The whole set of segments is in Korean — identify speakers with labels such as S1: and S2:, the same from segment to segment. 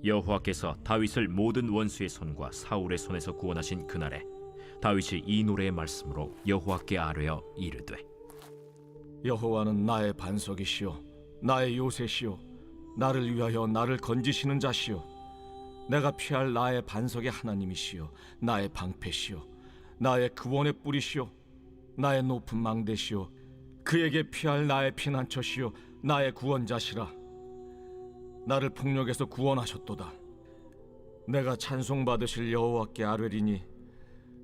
S1: 여호와께서 다윗을 모든 원수의 손과 사울의 손에서 구원하신 그날에 다윗이 이 노래의 말씀으로 여호와께 아뢰어 이르되
S2: 여호와는 나의 반석이시요 나의 요새시요 나를 위하여 나를 건지시는 자시요 내가 피할 나의 반석의 하나님이시요 나의 방패시요 나의 구원의 뿌리시요 나의 높은 망대시요 그에게 피할 나의 피난처시요 나의 구원자시라. 나를 폭력에서 구원하셨도다. 내가 찬송받으실 여호와께 아뢰리니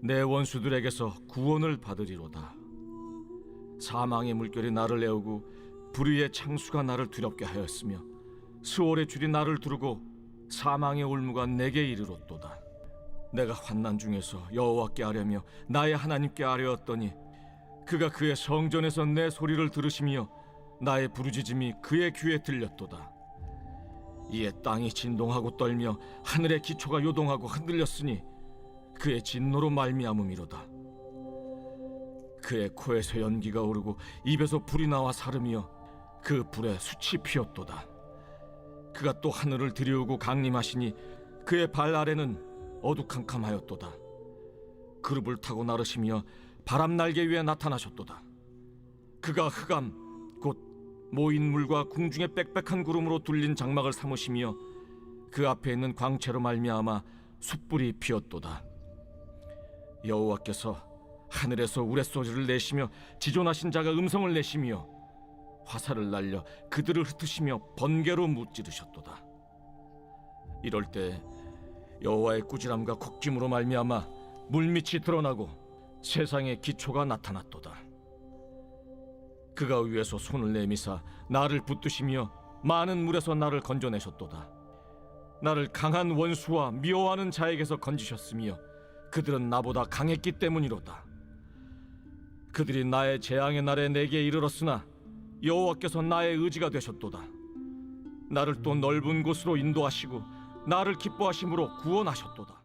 S2: 내 원수들에게서 구원을 받으리로다. 사망의 물결이 나를 애우고 불의의 창수가 나를 두렵게 하였으며 스월의 줄이 나를 두르고 사망의 올무가 내게 이르렀도다. 내가 환난 중에서 여호와께 아뢰며 나의 하나님께 아뢰었더니 그가 그의 성전에서 내 소리를 들으시며 나의 부르짖음이 그의 귀에 들렸도다. 이에 땅이 진동하고 떨며 하늘의 기초가 요동하고 흔들렸으니 그의 진노로 말미암음이로다. 그의 코에서 연기가 오르고 입에서 불이 나와 사르며 그 불에 숯이 피었도다. 그가 또 하늘을 들이우고 강림하시니 그의 발 아래는 어두캄캄하였도다. 그룹을 타고 나르시며 바람 날개 위에 나타나셨도다. 그가 흑암 곧 모인 물과 궁중의 빽빽한 구름으로 둘린 장막을 삼으시며 그 앞에 있는 광채로 말미암아 숯불이 피었도다. 여호와께서 하늘에서 우레소리를 내시며 지존하신 자가 음성을 내시며 화살을 날려 그들을 흩으시며 번개로 무찌르셨도다. 이럴 때 여호와의 꾸지람과 곡짐으로 말미암아 물밑이 드러나고 세상의 기초가 나타났도다. 그가 위에서 손을 내미사 나를 붙드시며 많은 물에서 나를 건져내셨도다. 나를 강한 원수와 미워하는 자에게서 건지셨으며 그들은 나보다 강했기 때문이로다. 그들이 나의 재앙의 날에 내게 이르렀으나 여호와께서 나의 의지가 되셨도다. 나를 또 넓은 곳으로 인도하시고 나를 기뻐하심으로 구원하셨도다.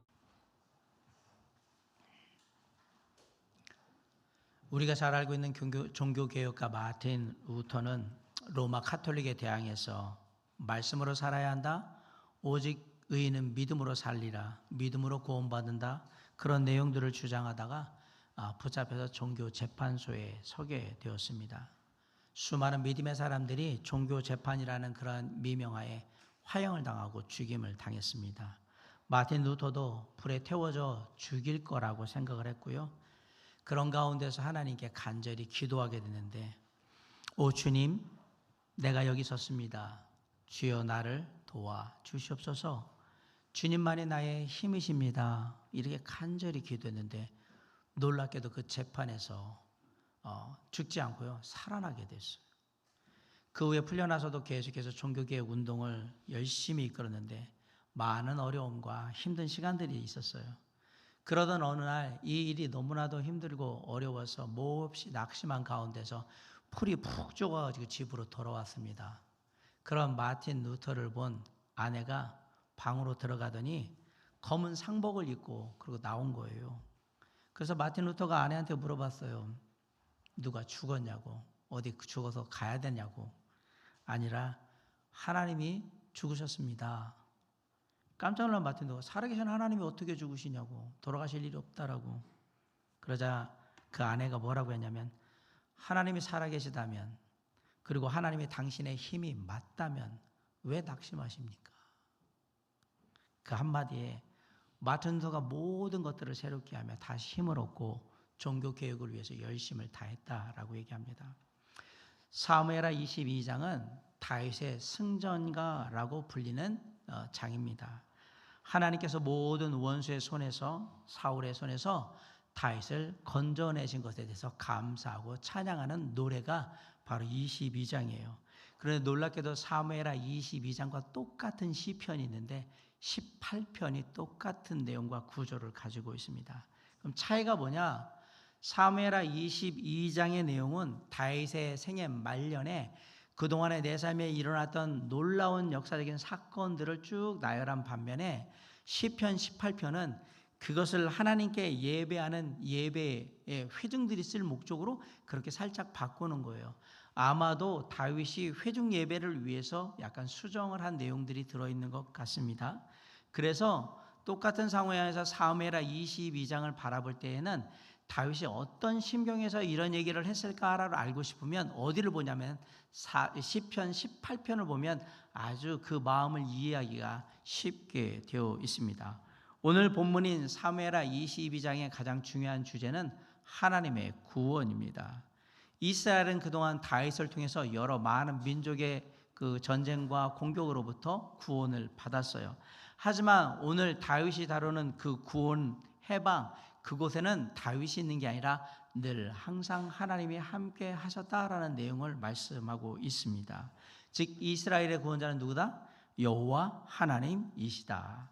S3: 우리가 잘 알고 있는 종교개혁가 마틴 루터는 로마 카톨릭에 대항해서 말씀으로 살아야 한다, 오직 의인은 믿음으로 살리라, 믿음으로 구원받는다, 그런 내용들을 주장하다가 붙잡혀서 종교재판소에 서게 되었습니다. 수많은 믿음의 사람들이 종교재판이라는 그런 미명하에 화형을 당하고 죽임을 당했습니다. 마틴 루터도 불에 태워져 죽일 거라고 생각을 했고요. 그런 가운데서 하나님께 간절히 기도하게 되는데, 오 주님, 내가 여기 섰습니다. 주여 나를 도와 주시옵소서. 주님만이 나의 힘이십니다. 이렇게 간절히 기도했는데 놀랍게도 그 재판에서 죽지 않고요, 살아나게 됐어요. 그 후에 풀려나서도 계속해서 종교개혁 운동을 열심히 이끌었는데 많은 어려움과 힘든 시간들이 있었어요. 그러던 어느 날 이 일이 너무나도 힘들고 어려워서 몹시 낙심한 가운데서 풀이 푹 죽어가지고 집으로 돌아왔습니다. 그런 마틴 루터를 본 아내가 방으로 들어가더니 검은 상복을 입고 그리고 나온 거예요. 그래서 마틴 루터가 아내한테 물어봤어요. 누가 죽었냐고, 어디 죽어서 가야 되냐고. 아니라 하나님이 죽으셨습니다. 깜짝 놀란 마틴 루터가 살아계신 하나님이 어떻게 죽으시냐고, 돌아가실 일이 없다라고. 그러자 그 아내가 뭐라고 했냐면, 하나님이 살아계시다면, 그리고 하나님이 당신의 힘이 맞다면 왜 낙심하십니까? 그 한마디에 마틴 루터가 모든 것들을 새롭게 하며 다시 힘을 얻고 종교개혁을 위해서 열심을 다했다라고 얘기합니다. 사무엘하 22장은 다윗의 승전가라고 불리는 장입니다. 하나님께서 모든 원수의 손에서, 사울의 손에서 다윗을 건져내신 것에 대해서 감사하고 찬양하는 노래가 바로 22장이에요. 그런데 놀랍게도 사무엘하 22장과 똑같은 시편이 있는데 18편이 똑같은 내용과 구조를 가지고 있습니다. 그럼 차이가 뭐냐? 사무엘하 22장의 내용은 다윗의 생애 말년에 그동안에 내 삶에 일어났던 놀라운 역사적인 사건들을 쭉 나열한 반면에 시편 18편은 그것을 하나님께 예배하는 예배의 회중들이 쓸 목적으로 그렇게 살짝 바꾸는 거예요. 아마도 다윗이 회중 예배를 위해서 약간 수정을 한 내용들이 들어있는 것 같습니다. 그래서 똑같은 상황에서 사무엘하 22장을 바라볼 때에는 다윗이 어떤 심경에서 이런 얘기를 했을까를 알고 싶으면 어디를 보냐면 시편 18편을 보면 아주 그 마음을 이해하기가 쉽게 되어 있습니다. 오늘 본문인 사무엘하 22장의 가장 중요한 주제는 하나님의 구원입니다. 이스라엘은 그동안 다윗을 통해서 여러 많은 민족의 그 전쟁과 공격으로부터 구원을 받았어요. 하지만 오늘 다윗이 다루는 그 구원 해방, 그곳에는 다윗이 있는 게 아니라 늘 항상 하나님이 함께 하셨다라는 내용을 말씀하고 있습니다. 즉 이스라엘의 구원자는 누구다? 여호와 하나님이시다.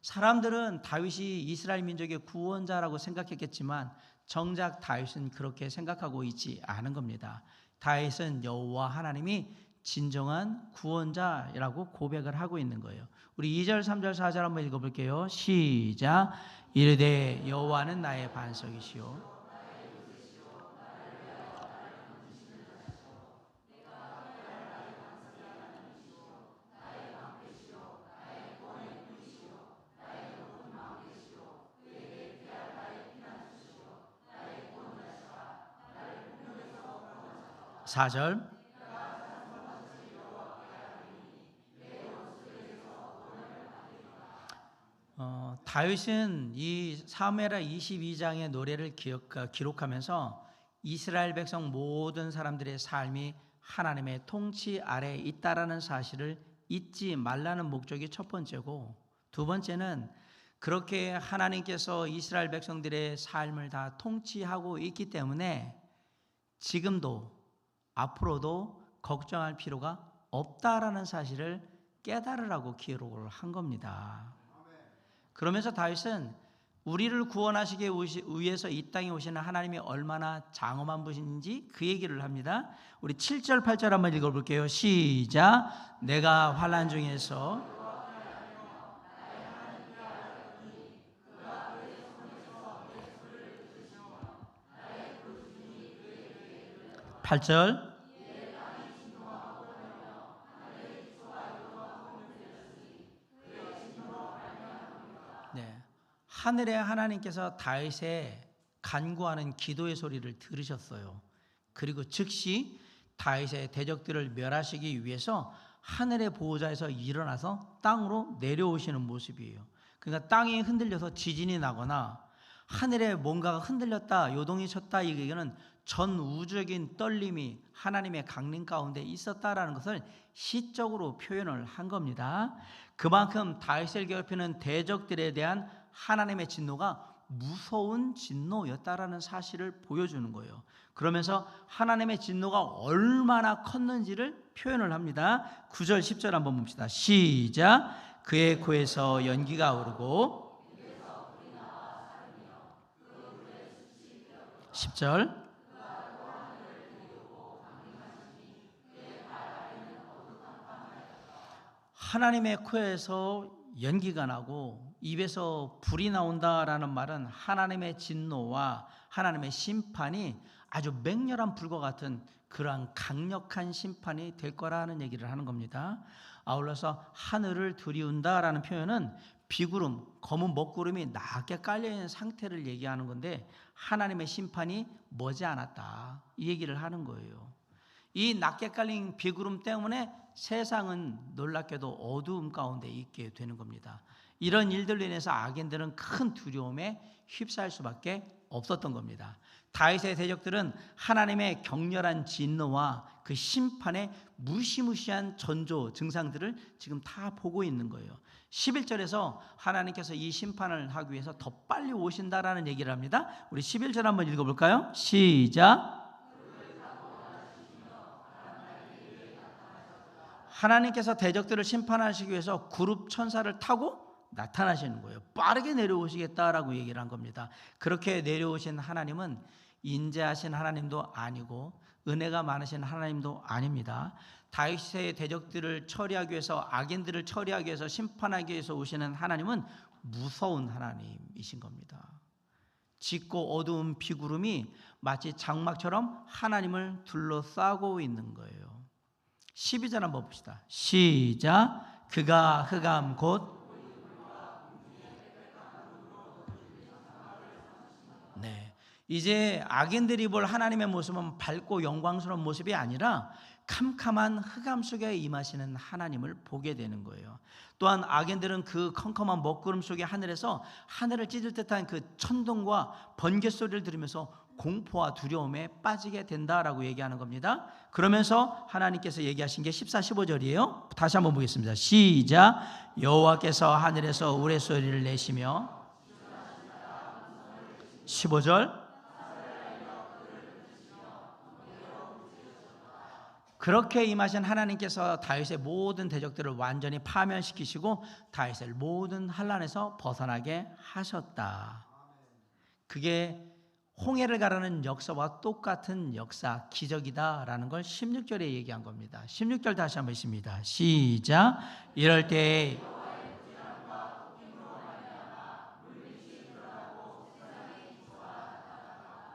S3: 사람들은 다윗이 이스라엘 민족의 구원자라고 생각했겠지만 정작 다윗은 그렇게 생각하고 있지 않은 겁니다. 다윗은 여호와 하나님이 진정한 구원자라고 고백을 하고 있는 거예요. 우리 2절, 3절, 4절 한번 읽어볼게요. 시작. 이르되 여호와는 나의 반석이시요 4절. 다윗은 이 사무엘하 22장의 노래를 기록하면서 이스라엘 백성 모든 사람들의 삶이 하나님의 통치 아래에 있다라는 사실을 잊지 말라는 목적이 첫 번째고, 두 번째는 그렇게 하나님께서 이스라엘 백성들의 삶을 다 통치하고 있기 때문에 지금도 앞으로도 걱정할 필요가 없다라는 사실을 깨달으라고 기록을 한 겁니다. 그러면서 다윗은 우리를 구원하시기 위해서 이 땅에 오시는 하나님이 얼마나 장엄한 분인지 그 얘기를 합니다. 우리 7절 8절 한번 읽어볼게요. 시작. 내가 환난 중에서 8절. 네, 하늘의 하나님께서 다윗의 간구하는 기도의 소리를 들으셨어요. 그리고 즉시 다윗의 대적들을 멸하시기 위해서 하늘의 보호자에서 일어나서 땅으로 내려오시는 모습이에요. 그러니까 땅이 흔들려서 지진이 나거나 하늘에 뭔가가 흔들렸다, 요동이 쳤다, 이 얘기는 전 우주적인 떨림이 하나님의 강림 가운데 있었다라는 것을 시적으로 표현을 한 겁니다. 그만큼 다윗을 괴롭히는 대적들에 대한 하나님의 진노가 무서운 진노였다라는 사실을 보여주는 거예요. 그러면서 하나님의 진노가 얼마나 컸는지를 표현을 합니다. 9절 10절 한번 봅시다. 시작. 그의 코에서 연기가 오르고 10절. 하나님의 코에서 연기가 나고 입에서 불이 나온다라는 말은 하나님의 진노와 하나님의 심판이 아주 맹렬한 불과 같은 그러한 강력한 심판이 될 거라는 얘기를 하는 겁니다. 아울러서 하늘을 들이운다라는 표현은 비구름, 검은 먹구름이 낮게 깔려있는 상태를 얘기하는 건데 하나님의 심판이 머지않았다, 이 얘기를 하는 거예요. 이 낮게 깔린 비구름 때문에 세상은 놀랍게도 어두움 가운데 있게 되는 겁니다. 이런 일들로 인해서 악인들은 큰 두려움에 휩싸일 수밖에 없었던 겁니다. 다윗의 대적들은 하나님의 격렬한 진노와 그 심판의 무시무시한 전조 증상들을 지금 다 보고 있는 거예요. 11절에서 하나님께서 이 심판을 하기 위해서 더 빨리 오신다라는 얘기를 합니다. 우리 11절 한번 읽어볼까요? 시작. 하나님께서 대적들을 심판하시기 위해서 그룹 천사를 타고 나타나시는 거예요. 빠르게 내려오시겠다라고 얘기를 한 겁니다. 그렇게 내려오신 하나님은 인자하신 하나님도 아니고 은혜가 많으신 하나님도 아닙니다. 다윗의 대적들을 처리하기 위해서, 악인들을 처리하기 위해서, 심판하기 위해서 오시는 하나님은 무서운 하나님이신 겁니다. 짙고 어두운 비구름이 마치 장막처럼 하나님을 둘러싸고 있는 거예요. 12절 한번 봅시다. 시작. 그가 흑암 곧 네, 이제 악인들이 볼 하나님의 모습은 밝고 영광스러운 모습이 아니라 캄캄한 흑암 속에 임하시는 하나님을 보게 되는 거예요. 또한 악인들은 그 컴컴한 먹구름 속의 하늘에서 하늘을 찢을 듯한 그 천둥과 번개 소리를 들으면서 공포와 두려움에 빠지게 된다라고 얘기하는 겁니다. 그러면서 하나님께서 얘기하신 게 14, 15절이에요. 다시 한번 보겠습니다. 시작. 여호와께서 하늘에서 우레소리를 내시며 15절 그렇게 임하신 하나님께서 다윗의 모든 대적들을 완전히 파멸시키시고 다윗을 모든 환난에서 벗어나게 하셨다. 그게 홍해를 가르는 역사와 똑같은 역사, 기적이다라는 걸 16절에 얘기한 겁니다. 16절 다시 한번 있습니다. 시작. 이럴 때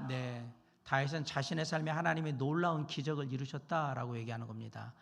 S3: 네, 다윗은 자신의 삶에 하나님의 놀라운 기적을 이루셨다라고 얘기하는 겁니다.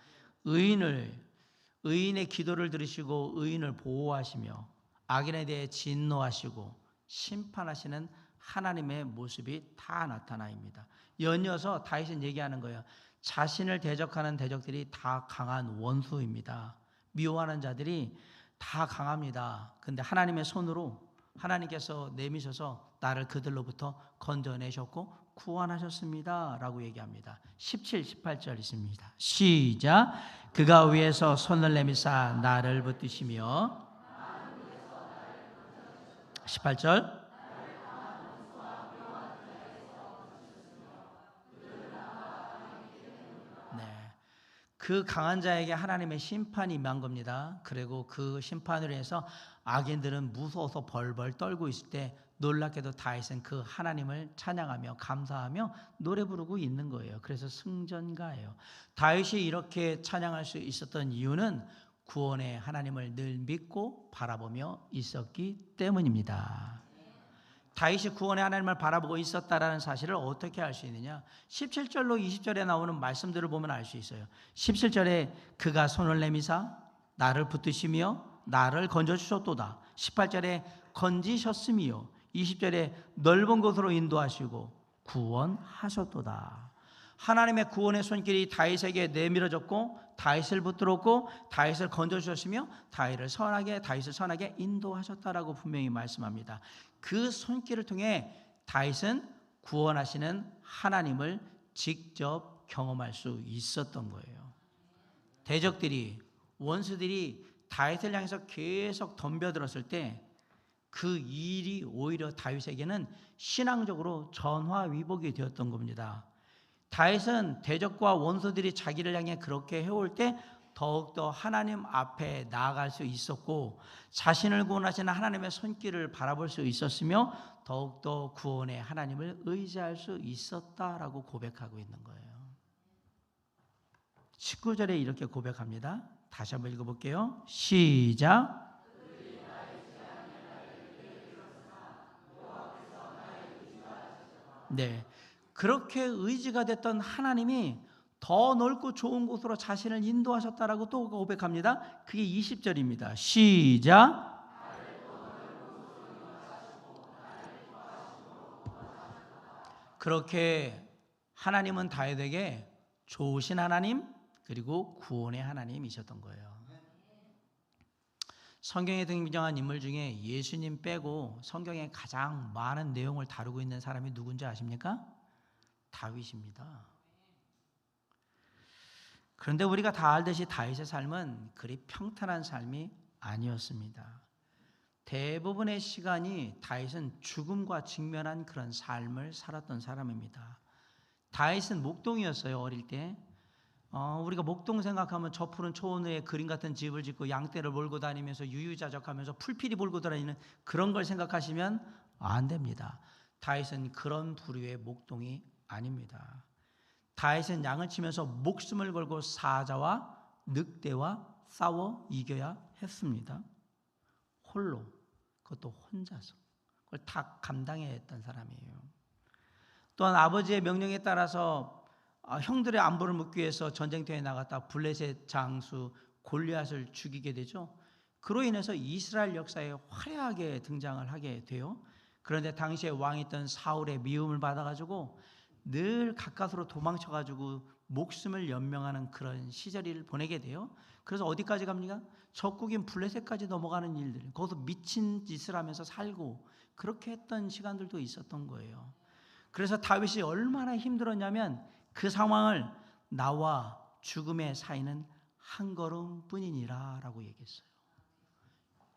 S3: 의인의 기도를 들으시고 의인을 보호하시며 악인에 대해 진노하시고 심판하시는 하나님의 모습이 다 나타나입니다. 연이어서 다윗은 얘기하는 거예요. 자신을 대적하는 대적들이 다 강한 원수입니다. 미워하는 자들이 다 강합니다. 근데 하나님의 손으로 하나님께서 내미셔서 나를 그들로부터 건져내셨고 구원하셨습니다 라고 얘기합니다. 17, 18절 있습니다. 시작. 그가 위에서 손을 내미사 나를 붙드시며 18절 그 강한 자에게 하나님의 심판이 임한 겁니다. 그리고 그 심판으로 해서 악인들은 무서워서 벌벌 떨고 있을 때 놀랍게도 다윗은 그 하나님을 찬양하며 감사하며 노래 부르고 있는 거예요. 그래서 승전가예요. 다윗이 이렇게 찬양할 수 있었던 이유는 구원의 하나님을 늘 믿고 바라보며 있었기 때문입니다. 다윗이 구원의 하나님을 바라보고 있었다라는 사실을 어떻게 알 수 있느냐? 17절로 20절에 나오는 말씀들을 보면 알 수 있어요. 17절에 그가 손을 내미사 나를 붙드시며 나를 건져주셨도다. 18절에 건지셨으며 20절에 넓은 곳으로 인도하시고 구원하셨도다. 하나님의 구원의 손길이 다윗에게 내밀어졌고 다윗을 붙들었고 다윗을 건져주셨으며 다윗을 선하게 인도하셨다라고 분명히 말씀합니다. 그 손길을 통해 다윗은 구원하시는 하나님을 직접 경험할 수 있었던 거예요. 대적들이 원수들이 다윗을 향해서 계속 덤벼들었을 때 그 일이 오히려 다윗에게는 신앙적으로 전화위복이 되었던 겁니다. 다윗은 대적과 원수들이 자기를 향해 그렇게 해올 때 더욱더 하나님 앞에 나아갈 수 있었고 자신을 구원하시는 하나님의 손길을 바라볼 수 있었으며 더욱더 구원의 하나님을 의지할 수 있었다라고 고백하고 있는 거예요. 19절에 이렇게 고백합니다. 다시 한번 읽어볼게요. 시작. 네, 그렇게 의지가 됐던 하나님이 더 넓고 좋은 곳으로 자신을 인도하셨다라고 또 고백합니다. 그게 20절입니다. 시작. 그렇게 하나님은 다윗에게 좋으신 하나님 그리고 구원의 하나님이셨던 거예요. 성경에 등장한 인물 중에 예수님 빼고 성경에 가장 많은 내용을 다루고 있는 사람이 누군지 아십니까? 다윗입니다. 그런데 우리가 다 알듯이 다윗의 삶은 그리 평탄한 삶이 아니었습니다. 대부분의 시간이 다윗은 죽음과 직면한 그런 삶을 살았던 사람입니다. 다윗은 목동이었어요. 어릴 때. 우리가 목동 생각하면 저 푸른 초원에 그림 같은 집을 짓고 양떼를 몰고 다니면서 유유자적하면서 풀피리 몰고 다니는 그런 걸 생각하시면 안 됩니다. 다윗은 그런 부류의 목동이 아닙니다. 다윗은 양을 치면서 목숨을 걸고 사자와 늑대와 싸워 이겨야 했습니다. 홀로, 그것도 혼자서. 그걸 다 감당해야 했던 사람이에요. 또한 아버지의 명령에 따라서 형들의 안부를 묻기 위해서 전쟁터에 나갔다 블레셋 장수 골리앗을 죽이게 되죠. 그로 인해서 이스라엘 역사에 화려하게 등장을 하게 돼요. 그런데 당시에 왕이었던 사울의 미움을 받아가지고 늘 가까스로 도망쳐가지고 목숨을 연명하는 그런 시절을 보내게 돼요. 그래서 어디까지 갑니까? 적국인 블레셋까지 넘어가는 일들, 거기서 미친 짓을 하면서 살고 그렇게 했던 시간들도 있었던 거예요. 그래서 다윗이 얼마나 힘들었냐면 그 상황을 나와 죽음의 사이는 한 걸음뿐이니라 라고 얘기했어요.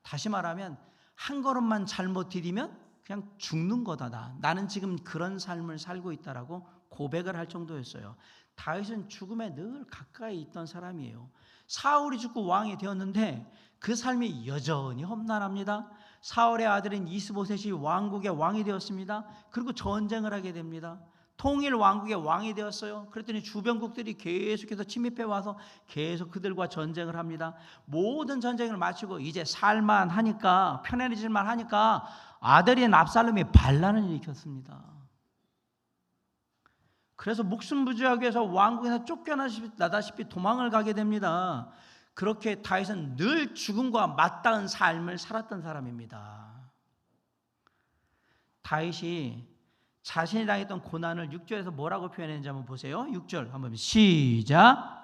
S3: 다시 말하면 한 걸음만 잘못 디디면 그냥 죽는 거다. 나는 지금 그런 삶을 살고 있다라고 고백을 할 정도였어요. 다윗은 죽음에 늘 가까이 있던 사람이에요. 사울이 죽고 왕이 되었는데 그 삶이 여전히 험난합니다. 사울의 아들인 이스보셋이 왕국의 왕이 되었습니다. 그리고 전쟁을 하게 됩니다. 통일 왕국의 왕이 되었어요. 그랬더니 주변국들이 계속해서 침입해 와서 계속 그들과 전쟁을 합니다. 모든 전쟁을 마치고 이제 살만하니까, 편안해질만 하니까 아들인 압살롬이 반란을 일으켰습니다. 그래서 목숨 부지하기 위해서 왕국에서 쫓겨나다시피 도망을 가게 됩니다. 그렇게 다윗은 늘 죽음과 맞닿은 삶을 살았던 사람입니다. 다윗이 자신이 당했던 고난을 6절에서 뭐라고 표현했는지 한번 보세요. 6절 한번 시작.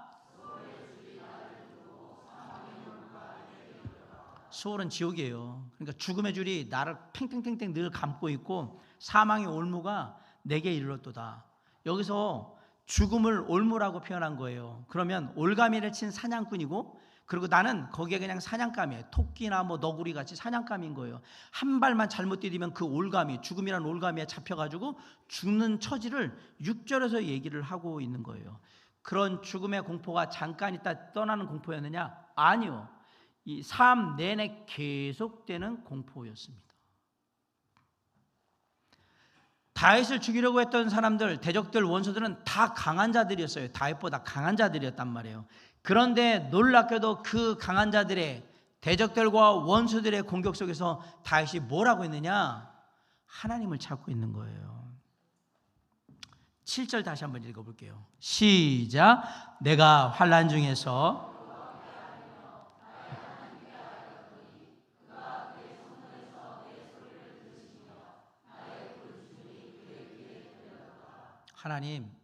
S3: 수월은 지옥이에요. 그러니까 죽음의 줄이 나를 팽팽팽팽 늘 감고 있고 사망의 올무가 내게 이르렀도다. 여기서 죽음을 올무라고 표현한 거예요. 그러면 올가미를 친 사냥꾼이고, 그리고 나는 거기에 그냥 사냥감이에요. 토끼나 뭐 너구리 같이 사냥감인 거예요. 한 발만 잘못 디디면 그 올가미, 죽음이란 올가미에 잡혀가지고 죽는 처지를 6절에서 얘기를 하고 있는 거예요. 그런 죽음의 공포가 잠깐 있다 떠나는 공포였느냐? 아니요. 이 삶 내내 계속되는 공포였습니다. 다윗을 죽이려고 했던 사람들, 대적들, 원수들은 다 강한 자들이었어요. 다윗보다 강한 자들이었단 말이에요. 그런데 놀랍게도 그 강한 자들의, 대적들과 원수들의 공격 속에서 다윗이 뭐라고 했느냐? 하나님을 찾고 있는 거예요. 7절 다시 한번 읽어볼게요. 시작. 내가 환난 중에서 하나님,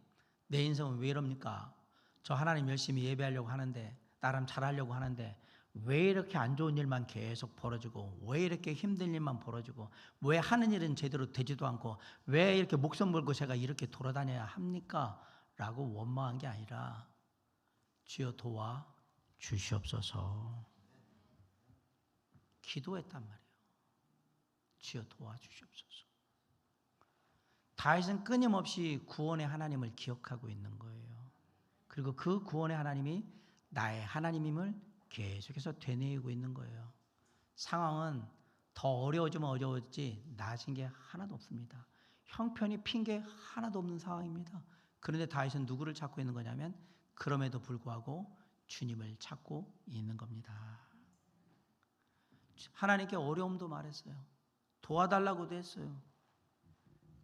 S3: 내 인생은 왜 이럽니까? 저 하나님 열심히 예배하려고 하는데, 나름 잘하려고 하는데 왜 이렇게 안 좋은 일만 계속 벌어지고, 왜 이렇게 힘든 일만 벌어지고, 왜 하는 일은 제대로 되지도 않고, 왜 이렇게 목숨 걸고 제가 이렇게 돌아다녀야 합니까? 라고 원망한 게 아니라 주여 도와 주시옵소서 기도했단 말이에요. 주여 도와 주시옵소서. 다윗은 끊임없이 구원의 하나님을 기억하고 있는 거예요. 그리고 그 구원의 하나님이 나의 하나님임을 계속해서 되뇌이고 있는 거예요. 상황은 더 어려워지면 어려워지지 나아진 게 하나도 없습니다. 형편이 핑계 하나도 없는 상황입니다. 그런데 다윗은 누구를 찾고 있는 거냐면 그럼에도 불구하고 주님을 찾고 있는 겁니다. 하나님께 어려움도 말했어요. 도와달라고도 했어요.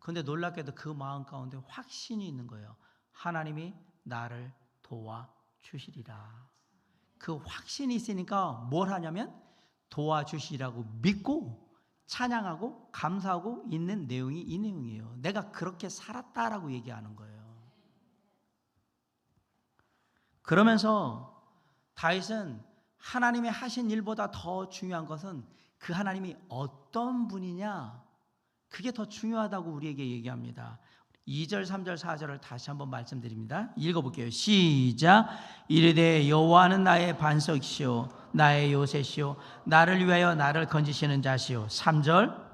S3: 그런데 놀랍게도 그 마음 가운데 확신이 있는 거예요. 하나님이 나를 도와주시리라. 그 확신이 있으니까 뭘 하냐면 도와주시라고 믿고 찬양하고 감사하고 있는 내용이 이 내용이에요. 내가 그렇게 살았다라고 얘기하는 거예요. 그러면서 다윗은 하나님이 하신 일보다 더 중요한 것은 그 하나님이 어떤 분이냐, 그게 더 중요하다고 우리에게 얘기합니다. 2절, 3절, 4절을 다시 한번 말씀드립니다. 읽어볼게요. 시작. 이르되 여호와는 나의 반석이시오 나의 요새시오 나를 위하여 나를 건지시는 자시오. 3절.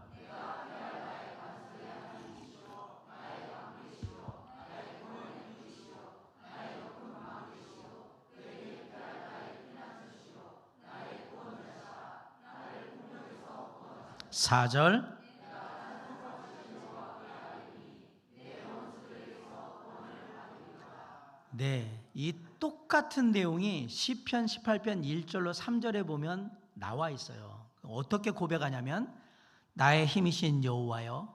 S3: (4절) 네, 이 똑같은 내용이 시편 18편 1절로 3절에 보면 나와 있어요. 어떻게 고백하냐면 나의 힘이신 여호와여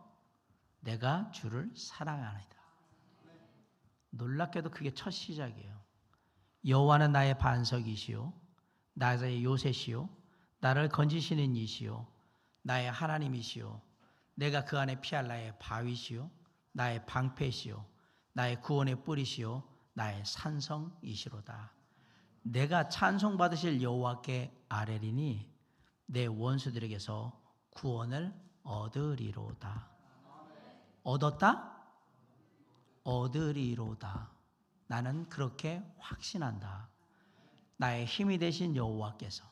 S3: 내가 주를 사랑하나이다. 놀랍게도 그게 첫 시작이에요. 여호와는 나의 반석이시요 나의 요새시요 나를 건지시는 이시요 나의 하나님이시요 내가 그 안에 피할 나의 바위시요 나의 방패시요 나의 구원의 뿌리시요 나의 산성이시로다. 내가 찬송받으실 여호와께 아뢰리니 내 원수들에게서 구원을 얻으리로다. 얻었다? 얻으리로다. 나는 그렇게 확신한다. 나의 힘이 되신 여호와께서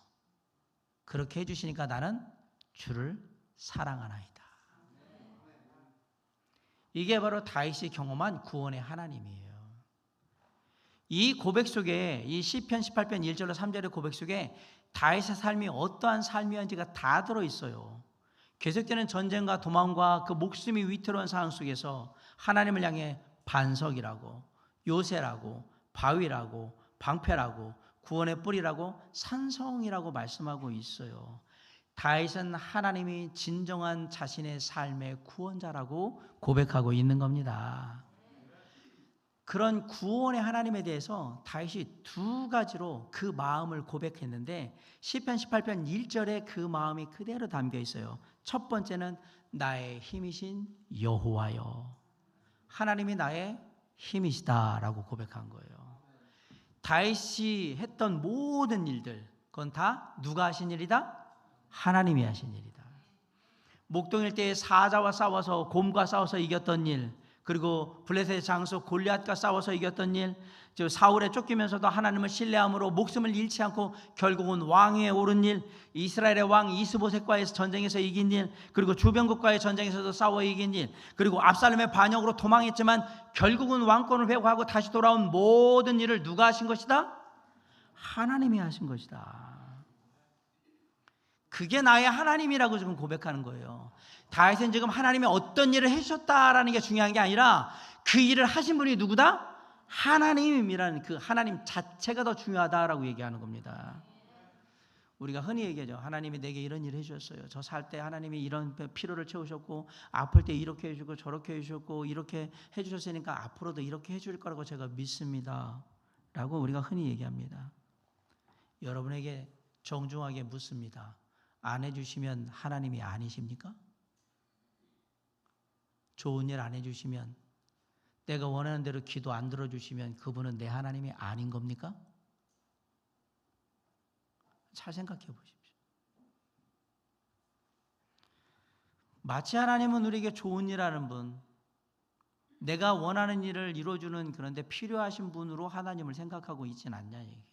S3: 그렇게 해주시니까 나는 주를 사랑하나이다. 이게 바로 다윗이 경험한 구원의 하나님이에요. 이 고백 속에 이 시편 18편 1절로 3절의 고백 속에 다윗의 삶이 어떠한 삶이었는지가 다 들어있어요. 계속되는 전쟁과 도망과 그 목숨이 위태로운 상황 속에서 하나님을 향해 반석이라고 요새라고 바위라고 방패라고 구원의 뿌리라고 산성이라고 말씀하고 있어요. 다윗은 하나님이 진정한 자신의 삶의 구원자라고 고백하고 있는 겁니다. 그런 구원의 하나님에 대해서 다윗이 두 가지로 그 마음을 고백했는데 시편 18편 1절에 그 마음이 그대로 담겨 있어요. 첫 번째는 나의 힘이신 여호와여. 하나님이 나의 힘이시다라고 고백한 거예요. 다윗이 했던 모든 일들 그건 다 누가 하신 일이다? 하나님이 하신 일이다. 목동일 때에 사자와 싸워서 곰과 싸워서 이겼던 일, 그리고 블레셋의 장수 골리앗과 싸워서 이겼던 일, 사울에 쫓기면서도 하나님을 신뢰함으로 목숨을 잃지 않고 결국은 왕위에 오른 일, 이스라엘의 왕 이스보셋과의 전쟁에서 이긴 일, 그리고 주변국과의 전쟁에서도 싸워 이긴 일, 그리고 압살롬의 반역으로 도망했지만 결국은 왕권을 회복하고 다시 돌아온 모든 일을 누가 하신 것이다? 하나님이 하신 것이다. 그게 나의 하나님이라고 지금 고백하는 거예요. 다윗은 지금 하나님이 어떤 일을 해주셨다라는 게 중요한 게 아니라 그 일을 하신 분이 누구다? 하나님이라는 그 하나님 자체가 더 중요하다라고 얘기하는 겁니다. 우리가 흔히 얘기하죠. 하나님이 내게 이런 일을 해주셨어요. 저 살 때 하나님이 이런 필요를 채우셨고 아플 때 이렇게 해주고 저렇게 해주셨고 이렇게 해주셨으니까 앞으로도 이렇게 해줄 거라고 제가 믿습니다 라고 우리가 흔히 얘기합니다. 여러분에게 정중하게 묻습니다. 안 해주시면 하나님이 아니십니까? 좋은 일 안 해주시면, 내가 원하는 대로 기도 안 들어주시면 그분은 내 하나님이 아닌 겁니까? 잘 생각해 보십시오. 마치 하나님은 우리에게 좋은 일 하는 분, 내가 원하는 일을 이루어주는 그런데 필요하신 분으로 하나님을 생각하고 있진 않냐 얘기해요.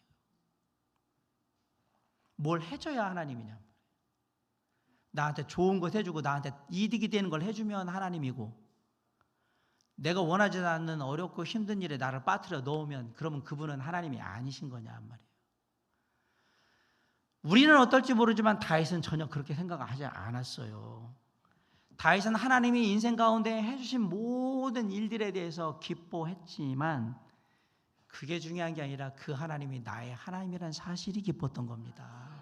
S3: 뭘 해줘야 하나님이냐. 나한테 좋은 것 해주고 나한테 이득이 되는 걸 해주면 하나님이고, 내가 원하지 않는 어렵고 힘든 일에 나를 빠뜨려 넣으면 그러면 그분은 하나님이 아니신 거냐 말이에요. 우리는 어떨지 모르지만 다윗은 전혀 그렇게 생각하지 않았어요. 다윗은 하나님이 인생 가운데 해주신 모든 일들에 대해서 기뻐했지만 그게 중요한 게 아니라 그 하나님이 나의 하나님이라는 사실이 기뻤던 겁니다.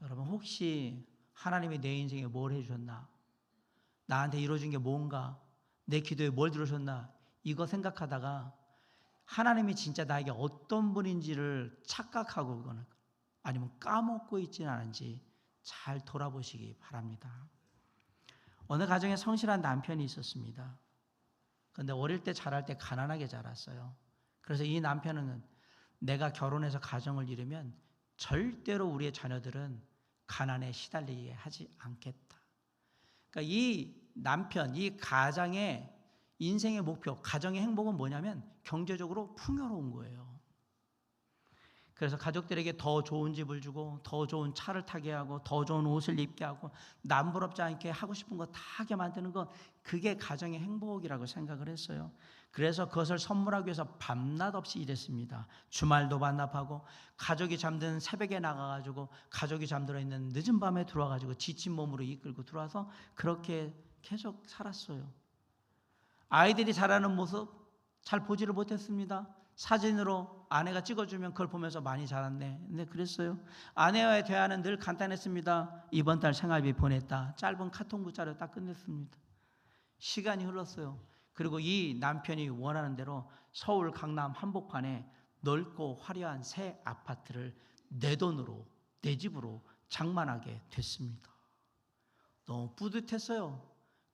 S3: 여러분, 혹시 하나님이 내 인생에 뭘 해주셨나? 나한테 이루어준 게 뭔가? 내 기도에 뭘 들으셨나? 이거 생각하다가 하나님이 진짜 나에게 어떤 분인지를 착각하고 그거는 아니면 까먹고 있지는 않은지 잘 돌아보시기 바랍니다. 어느 가정에 성실한 남편이 있었습니다. 그런데 어릴 때 자랄 때 가난하게 자랐어요. 그래서 이 남편은 내가 결혼해서 가정을 이루면 절대로 우리의 자녀들은 가난에 시달리게 하지 않겠다. 그러니까 이 남편, 이 가장의 인생의 목표, 가정의 행복은 뭐냐면 경제적으로 풍요로운 거예요. 그래서 가족들에게 더 좋은 집을 주고 더 좋은 차를 타게 하고 더 좋은 옷을 입게 하고 남부럽지 않게 하고 싶은 거 다 하게 만드는 것, 그게 가정의 행복이라고 생각을 했어요. 그래서 그것을 선물하기 위해서 밤낮 없이 일했습니다. 주말도 반납하고 가족이 잠든 새벽에 나가가지고 가족이 잠들어 있는 늦은 밤에 들어와가지고 지친 몸으로 이끌고 들어와서 그렇게 계속 살았어요. 아이들이 자라는 모습 잘 보지를 못했습니다. 사진으로 아내가 찍어주면 그걸 보면서 많이 자랐네. 근데 그랬어요. 아내와의 대화는 늘 간단했습니다. 이번 달 생활비 보냈다. 짧은 카톡 문자로 딱 끝냈습니다. 시간이 흘렀어요. 그리고 이 남편이 원하는 대로 서울 강남 한복판에 넓고 화려한 새 아파트를 내 돈으로, 내 집으로 장만하게 됐습니다. 너무 뿌듯했어요.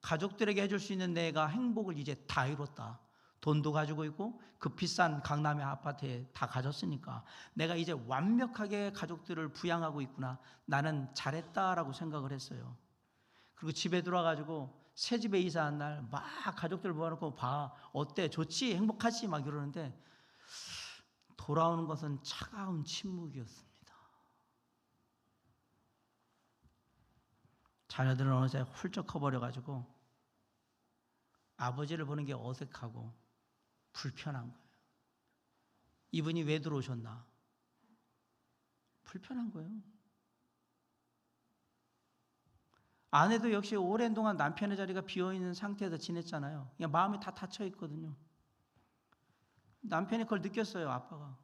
S3: 가족들에게 해줄 수 있는 내가 행복을 이제 다 이뤘다. 돈도 가지고 있고 그 비싼 강남의 아파트에 다 가졌으니까 내가 이제 완벽하게 가족들을 부양하고 있구나. 나는 잘했다라고 생각을 했어요. 그리고 집에 들어와가지고 새 집에 이사한 날 막 가족들 모아놓고 봐. 어때? 좋지? 행복하지? 막 이러는데 돌아오는 것은 차가운 침묵이었습니다. 자녀들은 어느새 훌쩍 커버려가지고 아버지를 보는 게 어색하고 불편한 거예요. 이분이 왜 들어오셨나? 불편한 거예요. 아내도 역시 오랜 동안 남편의 자리가 비어있는 상태에서 지냈잖아요. 그냥 마음이 다 닫혀있거든요. 남편이 그걸 느꼈어요. 아빠가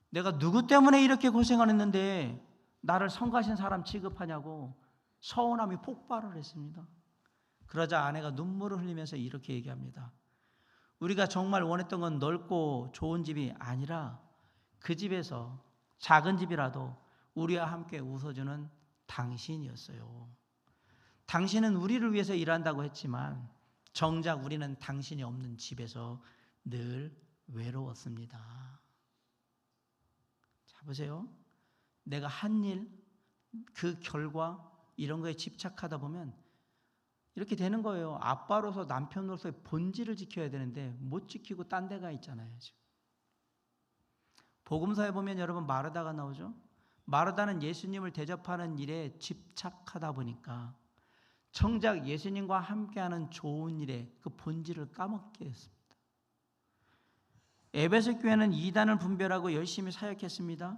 S3: 내가 누구 때문에 이렇게 고생을 했는데 나를 성가신 사람 취급하냐고 서운함이 폭발을 했습니다. 그러자 아내가 눈물을 흘리면서 이렇게 얘기합니다. 우리가 정말 원했던 건 넓고 좋은 집이 아니라 그 집에서 작은 집이라도 우리와 함께 웃어주는 당신이었어요. 당신은 우리를 위해서 일한다고 했지만 정작 우리는 당신이 없는 집에서 늘 외로웠습니다. 자, 보세요. 내가 한 일, 그 결과 이런 거에 집착하다 보면 이렇게 되는 거예요. 아빠로서 남편으로서의 본질을 지켜야 되는데 못 지키고 딴 데가 있잖아요. 지금. 복음서에 보면 여러분 마르다가 나오죠. 마르다는 예수님을 대접하는 일에 집착하다 보니까 정작 예수님과 함께하는 좋은 일에 그 본질을 까먹게 했습니다. 에베소 교회는 이단을 분별하고 열심히 사역했습니다.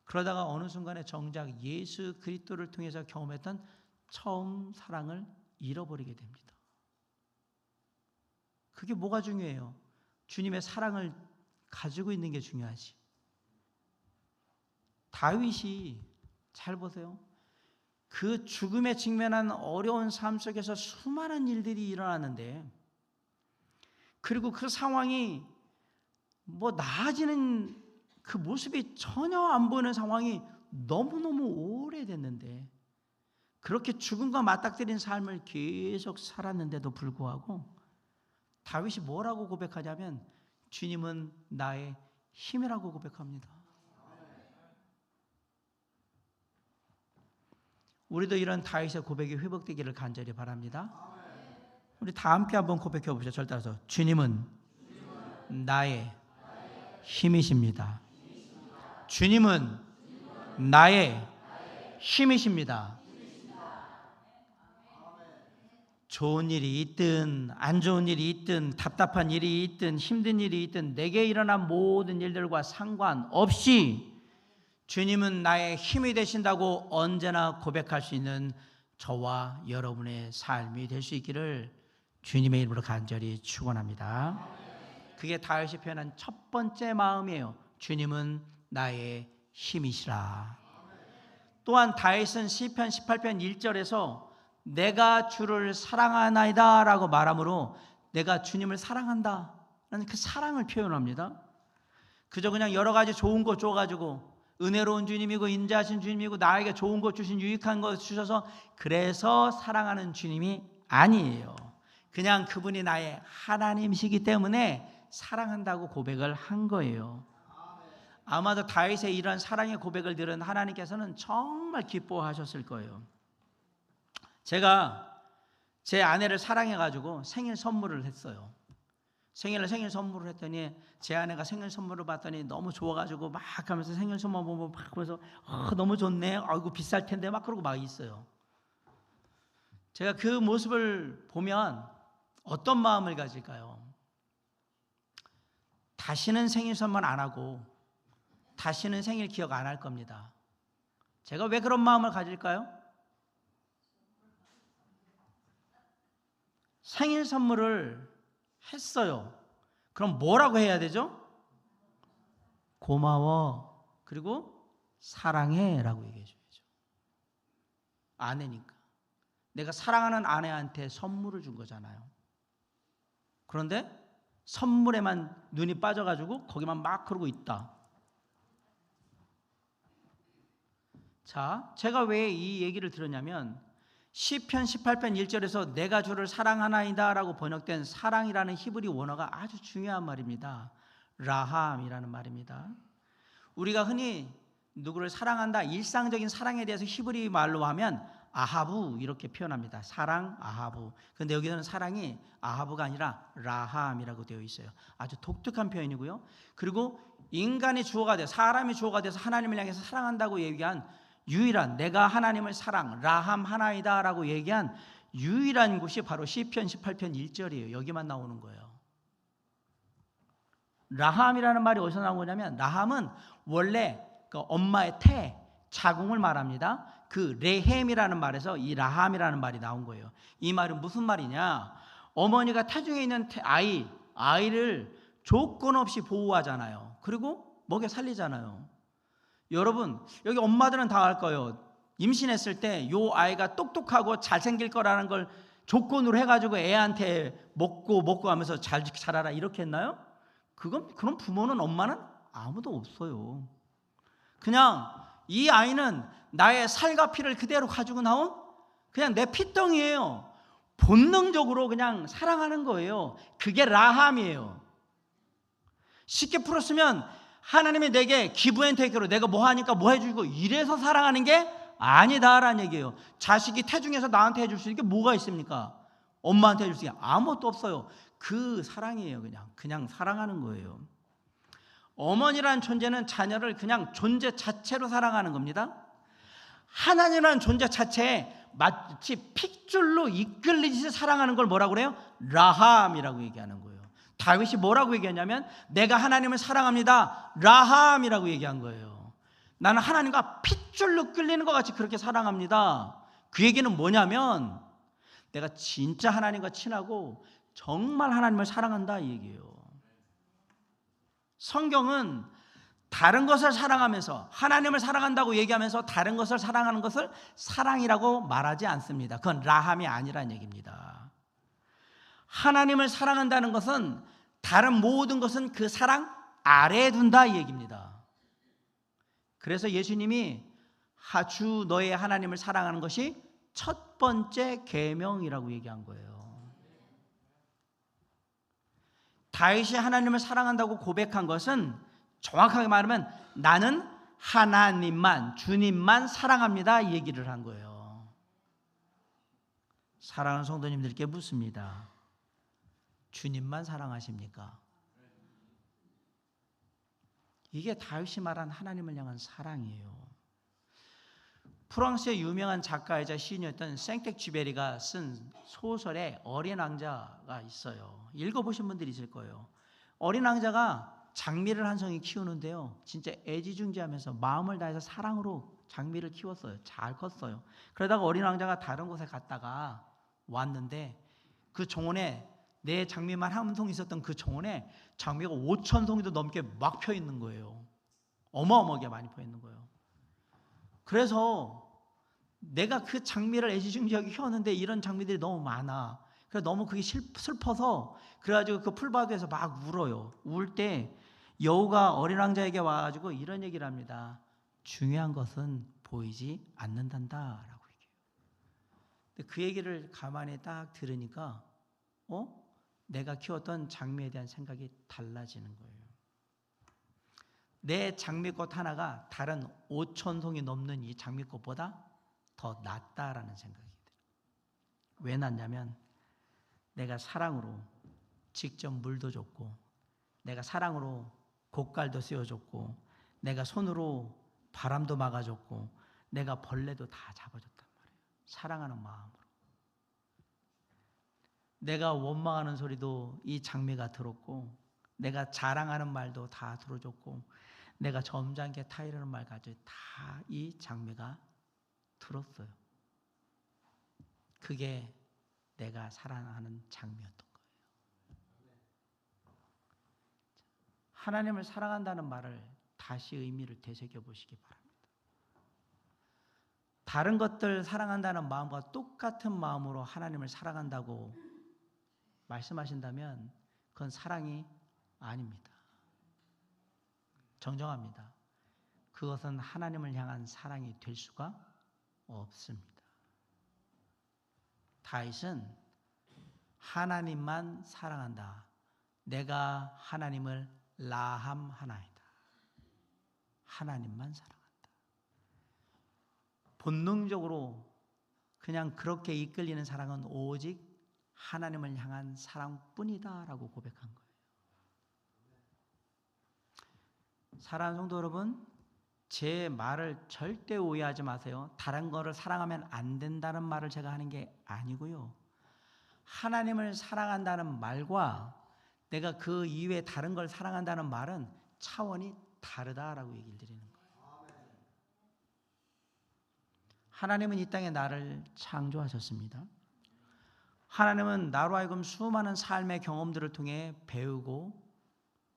S3: 그러다가 어느 순간에 정작 예수 그리스도를 통해서 경험했던 처음 사랑을 잃어버리게 됩니다. 그게 뭐가 중요해요? 주님의 사랑을 가지고 있는 게 중요하지. 다윗이 잘 보세요. 그 죽음에 직면한 어려운 삶 속에서 수많은 일들이 일어나는데 그리고 그 상황이 뭐 나아지는 그 모습이 전혀 안 보이는 상황이 너무너무 오래됐는데 그렇게 죽음과 맞닥뜨린 삶을 계속 살았는데도 불구하고 다윗이 뭐라고 고백하냐면 주님은 나의 힘이라고 고백합니다. 우리도 이런 다윗의 고백이 회복되기를 간절히 바랍니다. 우리 다 함께 한번 고백해 보시죠. 절 따라서 주님은 나의 힘이십니다. 주님은 나의 힘이십니다. 좋은 일이 있든 안 좋은 일이 있든 답답한 일이 있든 힘든 일이 있든 내게 일어난 모든 일들과 상관없이 주님은 나의 힘이 되신다고 언제나 고백할 수 있는 저와 여러분의 삶이 될 수 있기를 주님의 이름으로 간절히 축원합니다. 그게 다윗이 표현한 첫 번째 마음이에요. 주님은 나의 힘이시라. 또한 다윗은 시편 18편 1절에서 내가 주를 사랑하나이다 라고 말하므로 내가 주님을 사랑한다 라는 그 사랑을 표현합니다. 그저 그냥 여러 가지 좋은 것 줘가지고 은혜로운 주님이고 인자하신 주님이고 나에게 좋은 것 주신 유익한 것 주셔서 그래서 사랑하는 주님이 아니에요. 그냥 그분이 나의 하나님이시기 때문에 사랑한다고 고백을 한 거예요. 아마도 다윗의 이런 사랑의 고백을 들은 하나님께서는 정말 기뻐하셨을 거예요. 제가 제 아내를 사랑해가지고 생일 선물을 했어요. 생일 선물을 했더니 제 아내가 생일 선물을 받더니 너무 좋아가지고 막 하면서 생일 선물 보고 막 하면서 너무 좋네. 아이고 비쌀 텐데 막 그러고 막 있어요. 제가 그 모습을 보면 어떤 마음을 가질까요? 다시는 생일 선물 안 하고 다시는 생일 기억 안 할 겁니다. 제가 왜 그런 마음을 가질까요? 생일 선물을 했어요. 그럼 뭐라고 해야 되죠? 고마워, 그리고 사랑해라고 얘기해 줘야죠. 아내니까. 내가 사랑하는 아내한테 선물을 준 거잖아요. 그런데 선물에만 눈이 빠져가지고 거기만 막 그러고 있다. 자, 제가 왜 이 얘기를 들었냐면 시편 18편 1절에서 내가 주를 사랑하나이다 라고 번역된 사랑이라는 히브리 원어가 아주 중요한 말입니다. 라함이라는 말입니다. 우리가 흔히 누구를 사랑한다, 일상적인 사랑에 대해서 히브리 말로 하면 아하부 이렇게 표현합니다. 사랑, 아하부. 그런데 여기서는 사랑이 아하부가 아니라 라함이라고 되어 있어요. 아주 독특한 표현이고요. 그리고 인간이 주어가 돼, 사람이 주어가 돼서 하나님을 향해서 사랑한다고 얘기한 유일한, 내가 하나님을 사랑, 라함 하나이다 라고 얘기한 유일한 곳이 바로 시편 18편 1절이에요. 여기만 나오는 거예요. 라함이라는 말이 어디서 나온 거냐면, 라함은 원래 그 엄마의 태, 자궁을 말합니다. 그 레헴이라는 말에서 이 라함이라는 말이 나온 거예요. 이 말은 무슨 말이냐? 어머니가 태중에 있는 아이를 조건 없이 보호하잖아요. 그리고 먹여 살리잖아요. 여러분, 여기 엄마들은 다 알 거예요. 임신했을 때 이 아이가 똑똑하고 잘생길 거라는 걸 조건으로 해가지고 애한테 먹고 하면서 잘 자라라 이렇게 했나요? 그런 부모는, 엄마는 아무도 없어요. 그냥 이 아이는 나의 살과 피를 그대로 가지고 나온 그냥 내 피덩이에요. 본능적으로 그냥 사랑하는 거예요. 그게 라함이에요. 쉽게 풀었으면 하나님이 내게 기브 앤 테이크로 내가 뭐 하니까 뭐 해주고 이래서 사랑하는 게 아니다라는 얘기예요. 자식이 태중에서 나한테 해줄 수 있는 게 뭐가 있습니까? 엄마한테 해줄 수 있는 게 아무것도 없어요. 그 사랑이에요. 그냥 사랑하는 거예요. 어머니라는 존재는 자녀를 그냥 존재 자체로 사랑하는 겁니다. 하나님이라는 존재 자체에 마치 핏줄로 이끌리듯이 사랑하는 걸 뭐라고 그래요? 라함이라고 얘기하는 거예요. 다윗이 뭐라고 얘기하냐면 내가 하나님을 사랑합니다. 라함이라고 얘기한 거예요. 나는 하나님과 핏줄로 끌리는 것 같이 그렇게 사랑합니다. 그 얘기는 뭐냐면 내가 진짜 하나님과 친하고 정말 하나님을 사랑한다 이 얘기예요. 성경은 다른 것을 사랑하면서 하나님을 사랑한다고 얘기하면서 다른 것을 사랑하는 것을 사랑이라고 말하지 않습니다. 그건 라함이 아니라는 얘기입니다. 하나님을 사랑한다는 것은 다른 모든 것은 그 사랑 아래에 둔다 이 얘기입니다. 그래서 예수님이 주 너의 하나님을 사랑하는 것이 첫 번째 계명이라고 얘기한 거예요. 다윗이 하나님을 사랑한다고 고백한 것은 정확하게 말하면 나는 하나님만, 주님만 사랑합니다 이 얘기를 한 거예요. 사랑하는 성도님들께 묻습니다. 주님만 사랑하십니까? 이게 다윗이 말한 하나님을 향한 사랑이에요. 프랑스의 유명한 작가이자 시인이었던 생텍쥐베리가 쓴 소설에 어린 왕자가 있어요. 읽어보신 분들이 있을 거예요. 어린 왕자가 장미를 한 송이 키우는데요, 진짜 애지중지하면서 마음을 다해서 사랑으로 장미를 키웠어요. 잘 컸어요. 그러다가 어린 왕자가 다른 곳에 갔다가 왔는데 그 정원에 내 장미만 한 송이 있었던 그 정원에 장미가 5,000송이도 넘게 막 펴 있는 거예요. 어마어마하게 많이 펴 있는 거예요. 그래서 내가 그 장미를 애지중지하게 키웠는데 이런 장미들이 너무 많아. 그래서 너무 그게 슬퍼서 그래가지고 그 풀밭에서 막 울어요. 울 때 여우가 어린 왕자에게 와가지고 이런 얘기를 합니다. 중요한 것은 보이지 않는단다라고 얘기해요. 근데 그 얘기를 가만히 딱 들으니까 내가 키웠던 장미에 대한 생각이 달라지는 거예요. 내 장미꽃 하나가 다른 5,000송이 넘는 이 장미꽃보다 더 낫다라는 생각이 들어요. 왜 낫냐면 내가 사랑으로 직접 물도 줬고, 내가 사랑으로 곡갈도 씌워줬고, 내가 손으로 바람도 막아줬고, 내가 벌레도 다 잡아줬단 말이에요. 사랑하는 마음으로. 내가 원망하는 소리도 이 장미가 들었고, 내가 자랑하는 말도 다 들어줬고, 내가 점잖게 타이르는 말까지 다 이 장미가 들었어요. 그게 내가 사랑하는 장미였던 거예요. 하나님을 사랑한다는 말을 다시 의미를 되새겨 보시기 바랍니다. 다른 것들 사랑한다는 마음과 똑같은 마음으로 하나님을 사랑한다고 말씀하신다면 그건 사랑이 아닙니다. 정정합니다. 그것은 하나님을 향한 사랑이 될 수가 없습니다. 다윗은 하나님만 사랑한다. 내가 하나님을 라함하나이다. 하나님만 사랑한다. 본능적으로 그냥 그렇게 이끌리는 사랑은 오직 하나님을 향한 사랑뿐이다라고 고백한 거예요. 사랑하는 성도 여러분, 제 말을 절대 오해하지 마세요. 다른 거를 사랑하면 안 된다는 말을 제가 하는 게 아니고요. 하나님을 사랑한다는 말과 내가 그 이외에 다른 걸 사랑한다는 말은 차원이 다르다라고 얘기를 드리는 거예요. 하나님은 이 땅에 나를 창조하셨습니다. 하나님은 나로 하여금 수많은 삶의 경험들을 통해 배우고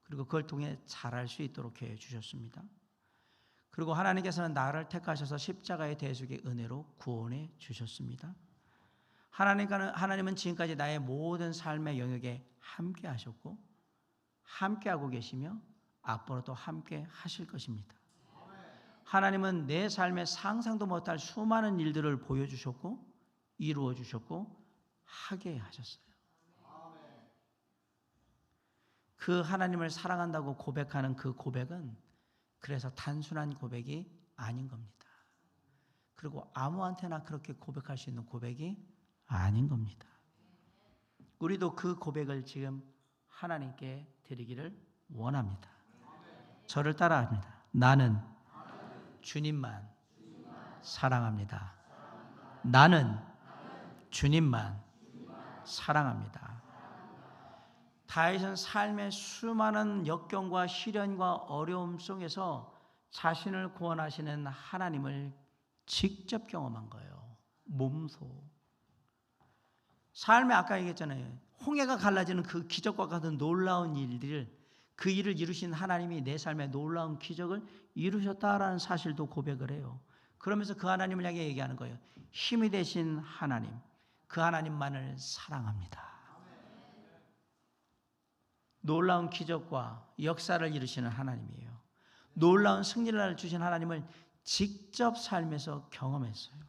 S3: 그리고 그걸 통해 자랄 수 있도록 해 주셨습니다. 그리고 하나님께서는 나를 택하셔서 십자가의 대속의 은혜로 구원해 주셨습니다. 하나님은 지금까지 나의 모든 삶의 영역에 함께 하셨고 함께 하고 계시며 앞으로도 함께 하실 것입니다. 하나님은 내 삶에 상상도 못할 수많은 일들을 보여주셨고 이루어 주셨고 하게 하셨어요. 그 하나님을 사랑한다고 고백하는 그 고백은 그래서 단순한 고백이 아닌 겁니다. 그리고 아무한테나 그렇게 고백할 수 있는 고백이 아닌 겁니다. 우리도 그 고백을 지금 하나님께 드리기를 원합니다. 저를 따라합니다. 나는 주님만 사랑합니다. 나는 주님만 사랑합니다. 다윗은 삶의 수많은 역경과 시련과 어려움 속에서 자신을 구원하시는 하나님을 직접 경험한 거예요. 몸소. 삶에 아까 얘기했잖아요. 홍해가 갈라지는 그 기적과 같은 놀라운 일들을 그 일을 이루신 하나님이 내 삶에 놀라운 기적을 이루셨다라는 사실도 고백을 해요. 그러면서 그 하나님을 향해 얘기하는 거예요. 힘이 되신 하나님, 그 하나님만을 사랑합니다. 놀라운 기적과 역사를 이루시는 하나님이에요. 놀라운 승리를 주신 하나님을 직접 삶에서 경험했어요.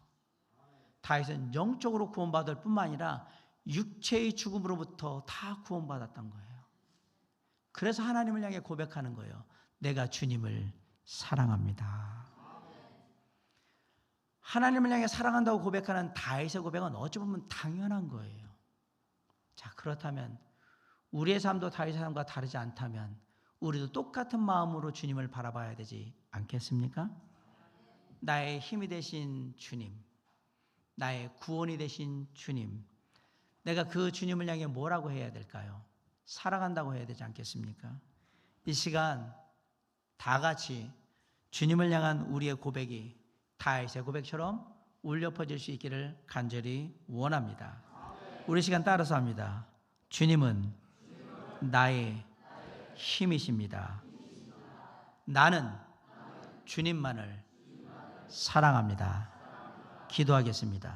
S3: 다윗은 영적으로 구원받을 뿐만 아니라 육체의 죽음으로부터 다 구원받았던 거예요. 그래서 하나님을 향해 고백하는 거예요. 내가 주님을 사랑합니다. 하나님을 향해 사랑한다고 고백하는 다윗의 고백은 어찌 보면 당연한 거예요. 자, 그렇다면 우리의 삶도 다윗의 삶과 다르지 않다면 우리도 똑같은 마음으로 주님을 바라봐야 되지 않겠습니까? 나의 힘이 되신 주님, 나의 구원이 되신 주님, 내가 그 주님을 향해 뭐라고 해야 될까요? 사랑한다고 해야 되지 않겠습니까? 이 시간 다 같이 주님을 향한 우리의 고백이 다윗의 고백처럼 울려 퍼질 수 있기를 간절히 원합니다. 우리 시간 따라서 합니다. 주님은 나의 힘이십니다. 나는 주님만을 사랑합니다. 기도하겠습니다.